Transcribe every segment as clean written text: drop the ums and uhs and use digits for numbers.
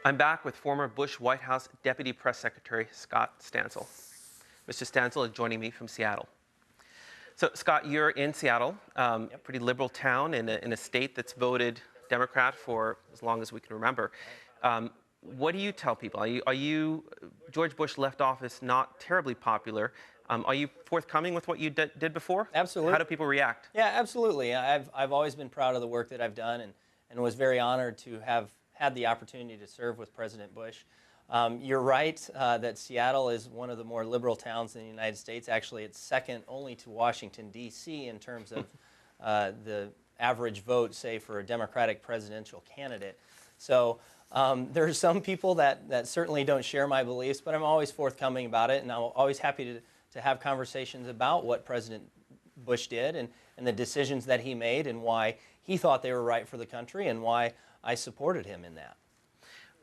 I'm back with former Bush White House Deputy Press Secretary Scott Stanzel. Mr. Stanzel is joining me from Seattle. So, Scott, you're in Seattle, a pretty liberal town in a state that's voted Democrat for as long as we can remember. What do you tell people? Are you George Bush left office not terribly popular? Are you forthcoming with what you did before? Absolutely. How do people react? Yeah, absolutely. I've always been proud of the work that I've done and was very honored to have had the opportunity to serve with President Bush. You're right that Seattle is one of the more liberal towns in the United States. Actually, it's second only to Washington, D.C. in terms of the average vote, say, for a Democratic presidential candidate. So there are some people that certainly don't share my beliefs, but I'm always forthcoming about it, and I'm always happy to have conversations about what President Bush did and the decisions that he made and why he thought they were right for the country and why I supported him in that.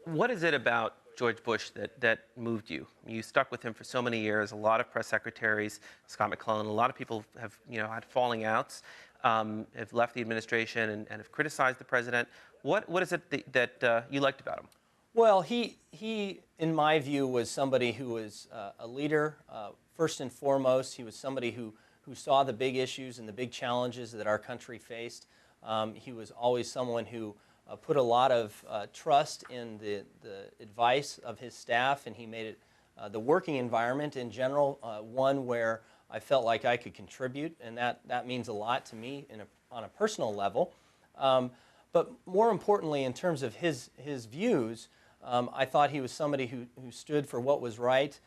What is it about George Bush that moved you? You stuck with him for so many years. A lot of press secretaries, Scott McClellan, a lot of people have had falling outs, have left the administration and have criticized the president. What is it that you liked about him? Well, he in my view was somebody who was a leader. First and foremost, he was somebody who saw the big issues and the big challenges that our country faced. He was always someone who put a lot of trust in the advice of his staff, and he made it the working environment in general one where I felt like I could contribute, and that means a lot to me on a personal level. But more importantly, in terms of his views, I thought he was somebody who stood for what was right,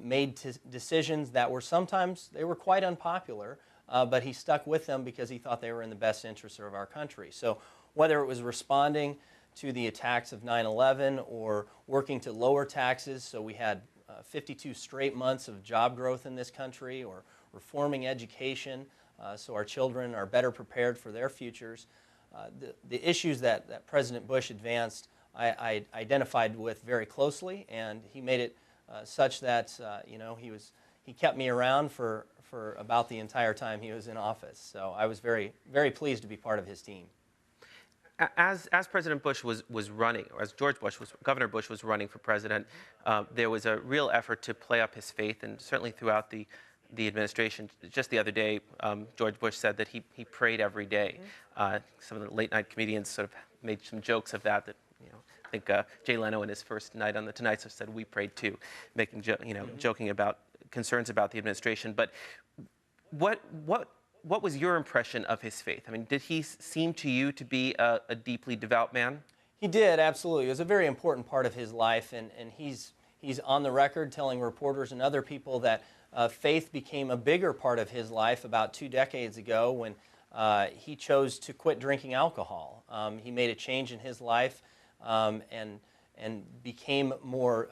made decisions that were sometimes they were quite unpopular, but he stuck with them because he thought they were in the best interest of our country. So whether it was responding to the attacks of 9/11 or working to lower taxes, so we had 52 straight months of job growth in this country, or reforming education so our children are better prepared for their futures. The issues that President Bush advanced, I identified with very closely, and he made it such that he kept me around for about the entire time he was in office. So I was very, very pleased to be part of his team. As President Bush was running, or as Governor Bush was running for president, there was a real effort to play up his faith, and certainly throughout the administration. Just the other day, George Bush said that he prayed every day. Some of the late night comedians sort of made some jokes of that. I think Jay Leno in his first night on the Tonight Show said we prayed too, making joking about concerns about the administration. But what was your impression of his faith? I mean, did he seem to you to be a deeply devout man? He did, absolutely. It was a very important part of his life, and he's on the record telling reporters and other people that faith became a bigger part of his life about 2 decades ago when he chose to quit drinking alcohol. He made a change in his life and became more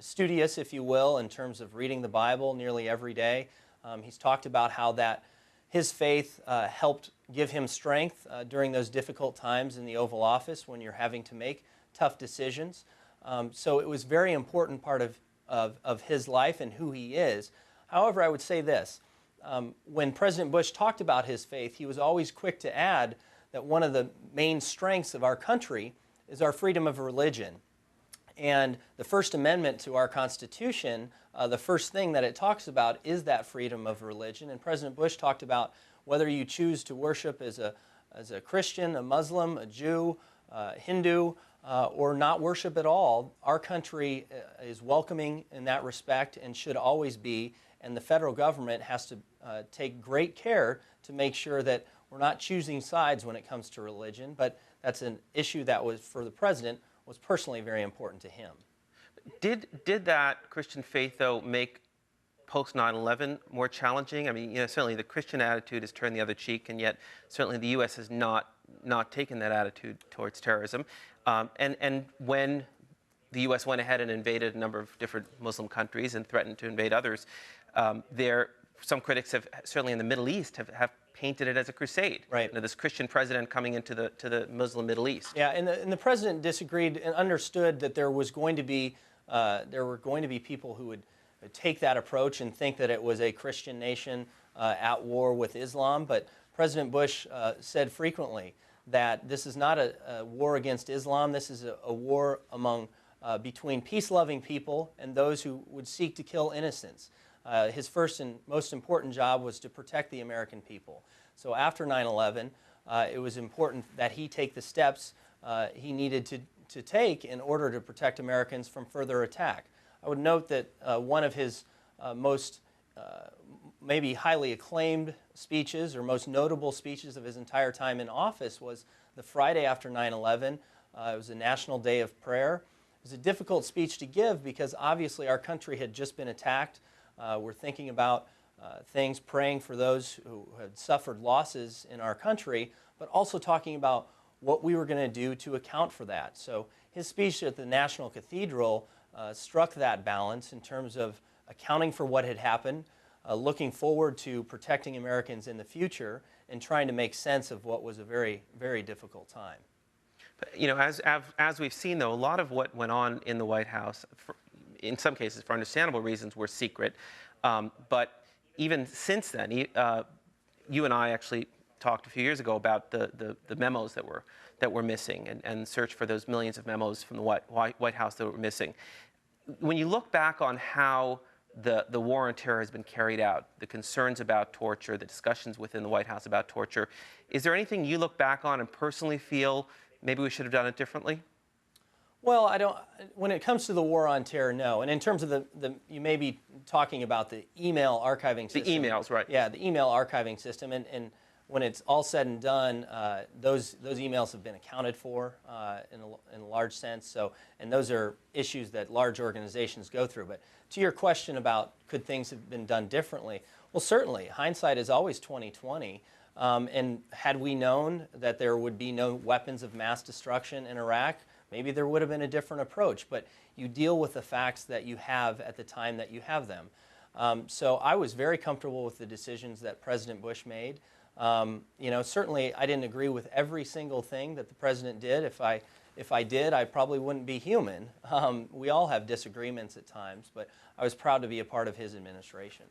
studious, if you will, in terms of reading the Bible nearly every day. He's talked about how that his faith helped give him strength during those difficult times in the Oval Office when you're having to make tough decisions. So it was a very important part of his life and who he is. However, I would say this. When President Bush talked about his faith, he was always quick to add that one of the main strengths of our country is our freedom of religion. And the First Amendment to our Constitution, the first thing that it talks about is that freedom of religion. And President Bush talked about whether you choose to worship as a Christian, a Muslim, a Jew, Hindu, or not worship at all. Our country is welcoming in that respect and should always be. And the federal government has to take great care to make sure that we're not choosing sides when it comes to religion. But that's an issue that was, for the president, was personally very important to him. Did that Christian faith, though, make post 9/11 more challenging? I mean, certainly the Christian attitude has turned the other cheek, and yet certainly the U.S. has not taken that attitude towards terrorism. And when the U.S. went ahead and invaded a number of different Muslim countries and threatened to invade others, some critics have, certainly in the Middle East, have painted it as a crusade. Right. This Christian president coming into the Muslim Middle East. Yeah, and the president disagreed and understood that there were going to be people who would take that approach and think that it was a Christian nation at war with Islam. But President Bush said frequently that this is not a war against Islam. This is a war among between peace-loving people and those who would seek to kill innocents. His first and most important job was to protect the American people. So after 9/11, it was important that he take the steps he needed to take in order to protect Americans from further attack. I would note that one of his most maybe highly acclaimed speeches or most notable speeches of his entire time in office was the Friday after 9/11. It was a National Day of Prayer. It was a difficult speech to give because obviously our country had just been attacked. We're thinking about things, praying for those who had suffered losses in our country, but also talking about what we were going to do to account for that. So his speech at the National Cathedral struck that balance in terms of accounting for what had happened, looking forward to protecting Americans in the future, and trying to make sense of what was a very, very difficult time. But, you know, as we've seen, though, a lot of what went on in the White House, in some cases for understandable reasons, were secret. But even since then, you and I actually talked a few years ago about the memos that were missing and search for those millions of memos from the White House that were missing. When you look back on how the war on terror has been carried out, the concerns about torture, the discussions within the White House about torture, is there anything you look back on and personally feel maybe we should have done it differently? Well, I don't. When it comes to the war on terror, no. And in terms of you may be talking about the email archiving system. The emails, right? Yeah, the email archiving system. And when it's all said and done, those emails have been accounted for in a large sense. So, and those are issues that large organizations go through. But to your question about could things have been done differently, well, certainly hindsight is always 20/20. And had we known that there would be no weapons of mass destruction in Iraq, maybe there would have been a different approach. But you deal with the facts that you have at the time that you have them. So I was very comfortable with the decisions that President Bush made. You know, certainly I didn't agree with every single thing that the president did. If I did, I probably wouldn't be human. We all have disagreements at times, but I was proud to be a part of his administration.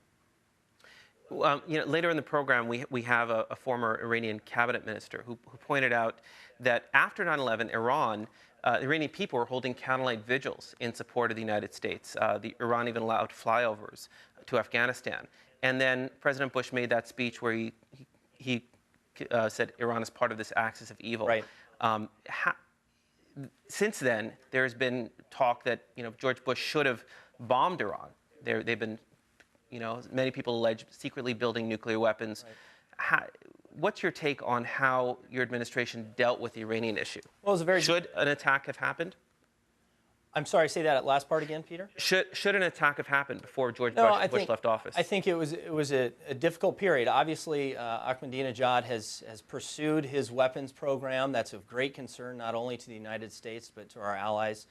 You know, later in the program, we have a former Iranian cabinet minister who pointed out that after 9/11, Iran, the Iranian people were holding candlelight vigils in support of the United States. Iran even allowed flyovers to Afghanistan. And then President Bush made that speech where he said Iran is part of this axis of evil. Right. Since then, there's been talk that George Bush should have bombed Iran. They've been, many people allege secretly building nuclear weapons. Right. What's your take on how your administration dealt with the Iranian issue? Well, it was should an attack have happened? I'm sorry, say that last part again, Peter? Should an attack have happened before Bush left office? I think it was a difficult period. Obviously, Ahmadinejad has pursued his weapons program. That's of great concern not only to the United States but to our allies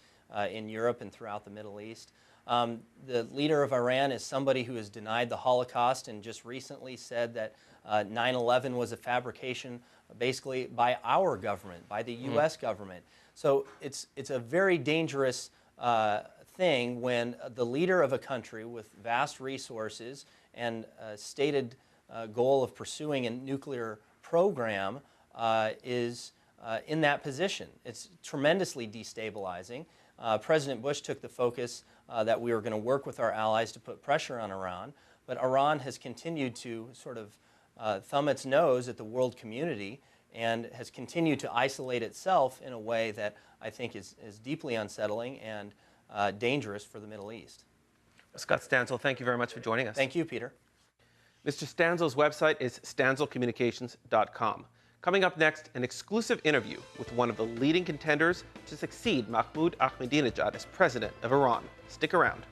in Europe and throughout the Middle East. The leader of Iran is somebody who has denied the Holocaust and just recently said that 9/11 was a fabrication basically by our government, by the U.S. government. So it's a very dangerous thing when the leader of a country with vast resources and a stated goal of pursuing a nuclear program is in that position. It's tremendously destabilizing. President Bush took the focus that we were going to work with our allies to put pressure on Iran, but Iran has continued to sort of thumb its nose at the world community and has continued to isolate itself in a way that I think is deeply unsettling and dangerous for the Middle East. Scott Stanzel, thank you very much for joining us. Thank you, Peter. Mr. Stanzel's website is stanzelcommunications.com. Coming up next, an exclusive interview with one of the leading contenders to succeed Mahmoud Ahmadinejad as president of Iran. Stick around.